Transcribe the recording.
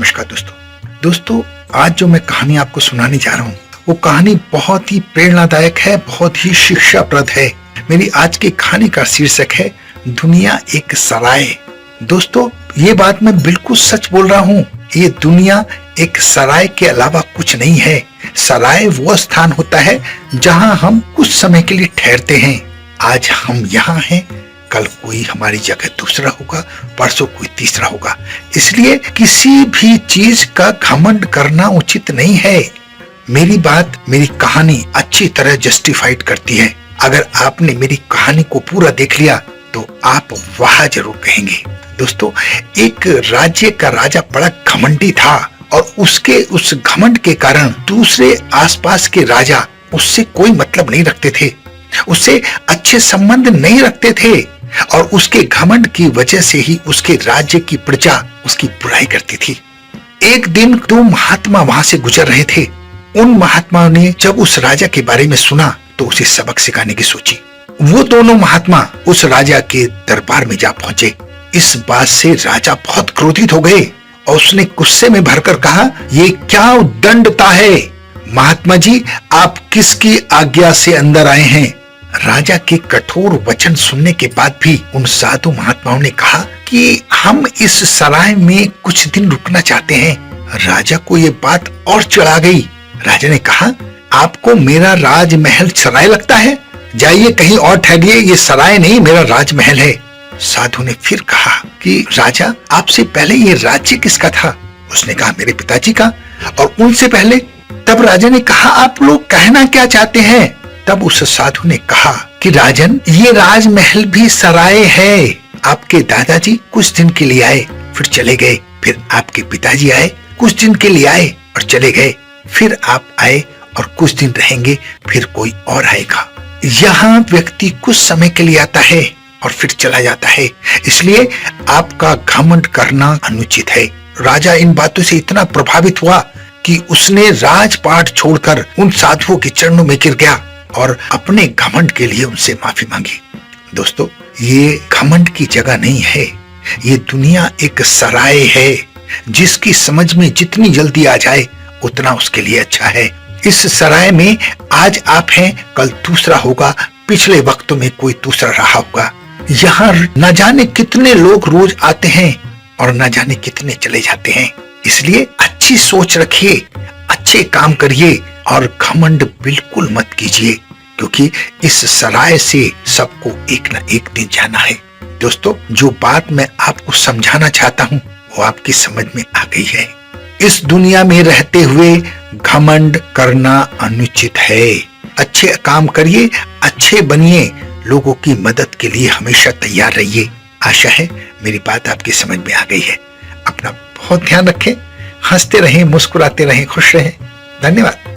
नमस्कार दोस्तों, आज जो मैं कहानी आपको सुनाने जा रहा हूँ वो कहानी बहुत ही प्रेरणादायक है, बहुत ही शिक्षाप्रद है। मेरी आज की कहानी का शीर्षक है दुनिया एक सराय। दोस्तों, ये बात मैं बिल्कुल सच बोल रहा हूँ। ये दुनिया एक सराय के अलावा कुछ नहीं है। सराय वो स्थान होता है जहाँ हम कुछ समय के लिए ठहरते हैं। आज हम यहाँ हैं, कल कोई हमारी जगह दूसरा होगा, परसों कोई तीसरा होगा। इसलिए किसी भी चीज का घमंड करना उचित नहीं है। मेरी बात, मेरी कहानी अच्छी तरह जस्टिफाइड करती है। अगर आपने मेरी कहानी को पूरा देख लिया तो आप वाह जरूर कहेंगे। दोस्तों, एक राज्य का राजा बड़ा घमंडी था और उसके उस घमंड के कारण दूसरे आसपास के राजा उससे कोई मतलब नहीं रखते थे, उससे अच्छे संबंध नहीं रखते थे और उसके घमंड की वजह से ही उसके राज्य की प्रजा उसकी बुराई करती थी। एक दिन दो महात्मा वहां से गुजर रहे थे। उन महात्माओं ने जब उस राजा के बारे में सुना तो उसे सबक सिखाने की सोची। वो दोनों महात्मा उस राजा के दरबार में जा पहुंचे। इस बात से राजा बहुत क्रोधित हो गए और उसने गुस्से में भरकर कहा, ये क्या उद्दंडता है? महात्मा जी, आप किसकी आज्ञा से अंदर आए हैं? राजा के कठोर वचन सुनने के बाद भी उन साधु महात्माओं ने कहा कि हम इस सराय में कुछ दिन रुकना चाहते हैं। राजा को ये बात और चिढ़ा गई। राजा ने कहा, आपको मेरा राजमहल सराय लगता है? जाइए कहीं और ठहरिए, ये सराय नहीं मेरा राजमहल है। साधु ने फिर कहा कि राजा, आपसे पहले ये राज्य किसका था? उसने कहा, मेरे पिताजी का। और उनसे पहले? तब राजा ने कहा, आप लोग कहना क्या चाहते हैं? तब उस साधु ने कहा कि राजन, ये राजमहल भी सराय है। आपके दादाजी कुछ दिन के लिए आए, फिर चले गए। फिर आपके पिताजी आए, कुछ दिन के लिए आए और चले गए। फिर आप आए और कुछ दिन रहेंगे, फिर कोई और आएगा। यहाँ व्यक्ति कुछ समय के लिए आता है और फिर चला जाता है, इसलिए आपका घमंड करना अनुचित है। राजा इन बातों से इतना प्रभावित हुआ कि उसने राजपाट छोड़कर उन साधुओं के चरणों में गिर गया और अपने घमंड के लिए उनसे माफी मांगी। दोस्तों, ये घमंड की जगह नहीं है। ये दुनिया एक सराय है जिसकी समझ में जितनी जल्दी आ जाए उतना उसके लिए अच्छा है। इस सराय में आज आप हैं, कल दूसरा होगा, पिछले वक्तों में कोई दूसरा रहा होगा। यहाँ न जाने कितने लोग रोज आते हैं और न जाने कितने चले जाते हैं। इसलिए अच्छी सोच रखिए, अच्छे काम करिए और घमंड बिल्कुल मत कीजिए, क्योंकि इस सराय से सबको एक न एक दिन जाना है। दोस्तों, जो बात मैं आपको समझाना चाहता हूँ वो आपकी समझ में आ गई है। इस दुनिया में रहते हुए घमंड करना अनुचित है। अच्छे काम करिए, अच्छे बनिए, लोगों की मदद के लिए हमेशा तैयार रहिए। आशा है मेरी बात आपकी समझ में आ गई है। अपना बहुत ध्यान रखें, हंसते रहें, मुस्कुराते रहें, खुश रहें। धन्यवाद।